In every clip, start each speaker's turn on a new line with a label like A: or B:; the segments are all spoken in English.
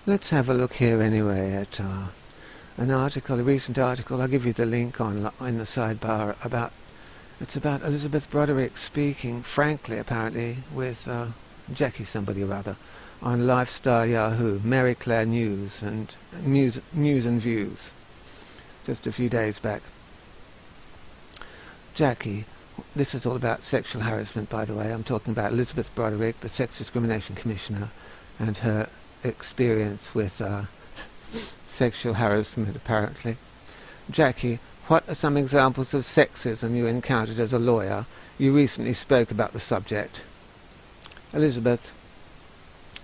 A: Let's have a look here anyway at an article, a recent article. I'll give you the link in the sidebar it's about Elizabeth Broderick speaking frankly, apparently, with Jackie somebody or other, on Lifestyle Yahoo, Mary Claire News and News and Views, just a few days back. Jackie, this is all about sexual harassment, by the way. I'm talking about Elizabeth Broderick, the Sex Discrimination Commissioner, and her experience with sexual harassment, apparently. Jackie, what are some examples of sexism you encountered as a lawyer? You recently spoke about the subject. Elizabeth,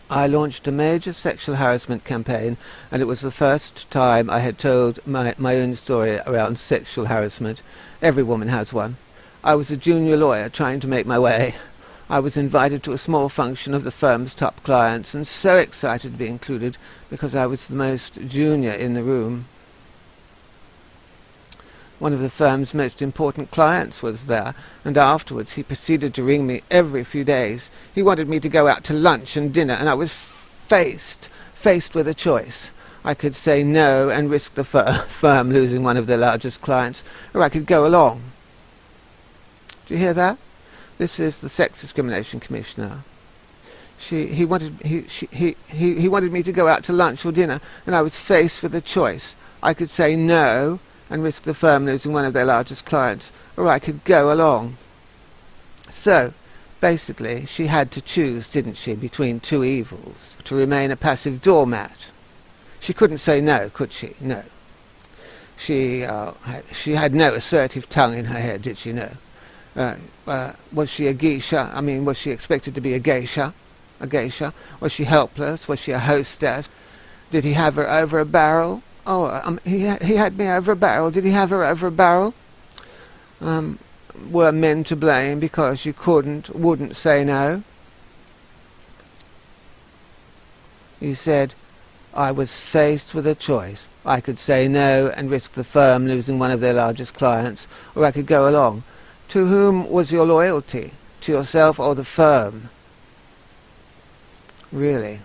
A: I launched a major sexual harassment campaign, and it was the first time I had told my own story around sexual harassment. Every woman has one. I was a junior lawyer trying to make my way. I was invited to a small function of the firm's top clients, and so excited to be included because I was the most junior in the room. One of the firm's most important clients was there, and afterwards he proceeded to ring me every few days. He wanted me to go out to lunch and dinner, and I was faced with a choice. I could say no and risk the firm losing one of their largest clients, or I could go along. Do you hear that? This is the Sex Discrimination Commissioner. He wanted me to go out to lunch or dinner, and I was faced with a choice. I could say no and risk the firm losing one of their largest clients, or I could go along. So, basically, she had to choose, didn't she, between two evils, to remain a passive doormat. She couldn't say no, could she? No. She had no assertive tongue in her head, did she? No. Was she a geisha? I mean, was she expected to be a geisha? A geisha? Was she helpless? Was she a hostess? Did he have her over a barrel? Oh, he had me over a barrel. Did he have her over a barrel? Were men to blame because you wouldn't say no? You said, I was faced with a choice. I could say no and risk the firm losing one of their largest clients, or I could go along. To whom was your loyalty? To yourself or the firm? Really?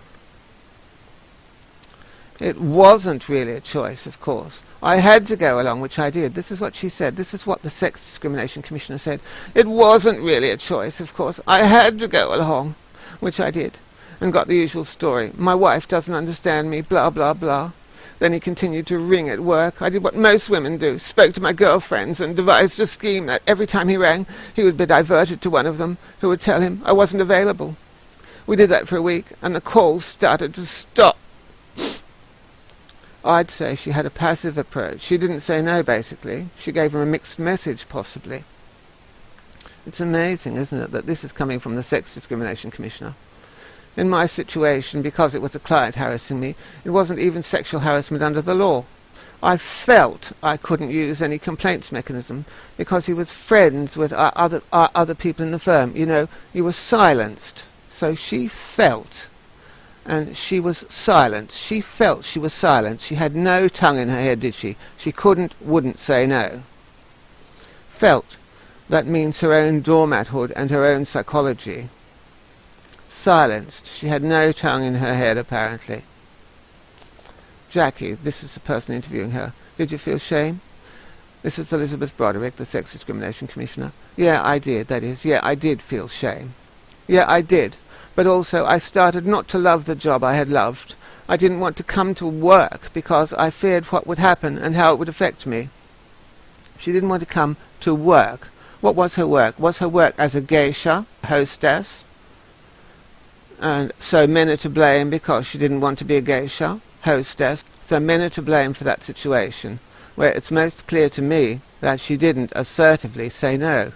A: It wasn't really a choice, of course. I had to go along, which I did. This is what she said. This is what the Sex Discrimination Commissioner said. It wasn't really a choice, of course. I had to go along, which I did, and got the usual story. My wife doesn't understand me, blah, blah, blah. Then he continued to ring at work. I did what most women do, spoke to my girlfriends and devised a scheme that every time he rang, he would be diverted to one of them, who would tell him I wasn't available. We did that for a week, and the calls started to stop. I'd say she had a passive approach. She didn't say no, basically. She gave him a mixed message, possibly. It's amazing, isn't it, that this is coming from the Sex Discrimination Commissioner. In my situation, because it was a client harassing me, it wasn't even sexual harassment under the law. I felt I couldn't use any complaints mechanism because he was friends with other people in the firm. You know, you were silenced. So she felt, and she was silenced. She felt she was silenced. She had no tongue in her head, did she? She wouldn't say no. Felt, that means her own doormathood and her own psychology. Silenced. She had no tongue in her head, apparently. Jackie, this is the person interviewing her. Did you feel shame? This is Elizabeth Broderick, the Sex Discrimination Commissioner. Yeah, I did, that is. Yeah, I did feel shame. Yeah, I did. But also I started not to love the job I had loved. I didn't want to come to work because I feared what would happen and how it would affect me. She didn't want to come to work. What was her work? Was her work as a geisha, hostess? And so men are to blame because she didn't want to be a geisha, hostess. So men are to blame for that situation, where it's most clear to me that she didn't assertively say no.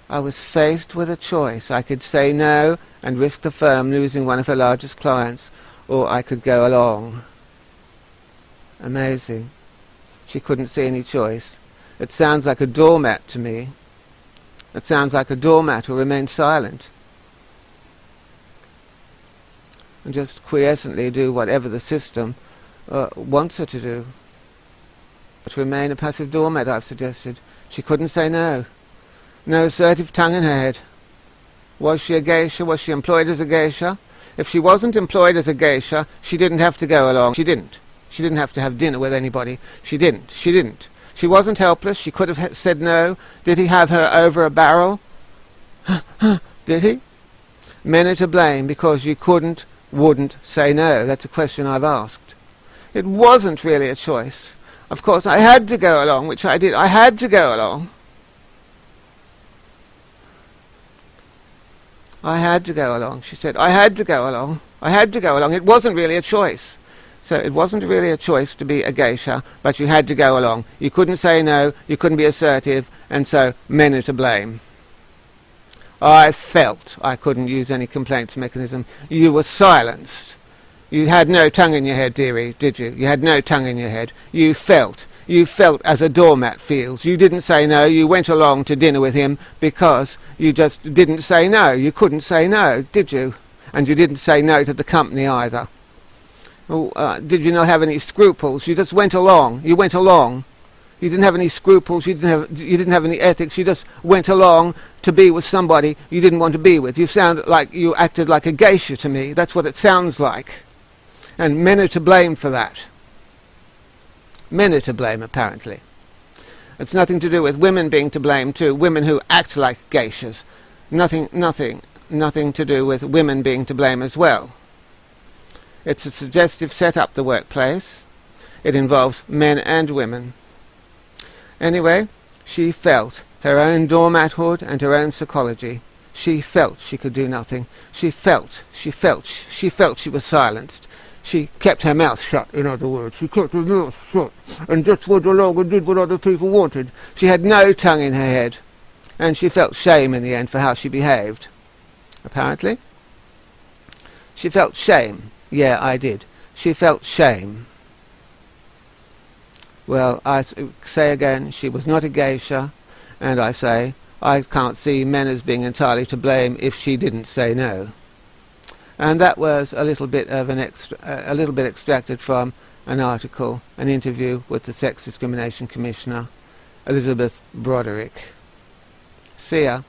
A: I was faced with a choice. I could say no and risk the firm losing one of her largest clients, or I could go along. Amazing. She couldn't see any choice. It sounds like a doormat to me. It sounds like a doormat who remains silent and just quiescently do whatever the system wants her to do. To remain a passive doormat, I've suggested. She couldn't say no. No assertive tongue in her head. Was she a geisha? Was she employed as a geisha? If she wasn't employed as a geisha, she didn't have to go along. She didn't. She didn't have to have dinner with anybody. She didn't. She didn't. She wasn't helpless. She could have said no. Did he have her over a barrel? Did he? Men are to blame because you wouldn't say no. That's a question I've asked. It wasn't really a choice. Of course, I had to go along, which I did. I had to go along. I had to go along, she said. I had to go along. I had to go along. It wasn't really a choice. So it wasn't really a choice to be a geisha, but you had to go along. You couldn't say no, you couldn't be assertive, and so men are to blame. I felt I couldn't use any complaints mechanism. You were silenced. You had no tongue in your head, dearie, did you? You had no tongue in your head. You felt. You felt as a doormat feels. You didn't say no. You went along to dinner with him because you just didn't say no. You couldn't say no, did you? And you didn't say no to the company either. Oh, did you not have any scruples? You just went along. You went along. You didn't have any scruples. You didn't have any ethics. You just went along to be with somebody you didn't want to be with. You sound like you acted like a geisha to me. That's what it sounds like. And men are to blame for that. Men are to blame, apparently. It's nothing to do with women being to blame too. Women who act like geishas. Nothing to do with women being to blame as well. It's a suggestive set-up, the workplace. It involves men and women. Anyway, she felt her own doormathood and her own psychology. She felt she could do nothing. She felt she was silenced. She kept her mouth shut, in other words. She kept her mouth shut and just went along and did what other people wanted. She had no tongue in her head. And she felt shame in the end for how she behaved. Apparently. She felt shame. Yeah, I did. She felt shame. Well, I say again, she was not a geisha, and I say, I can't see men as being entirely to blame if she didn't say no. And that was a little bit of a little bit extracted from an article, an interview with the Sex Discrimination Commissioner, Elizabeth Broderick. See ya.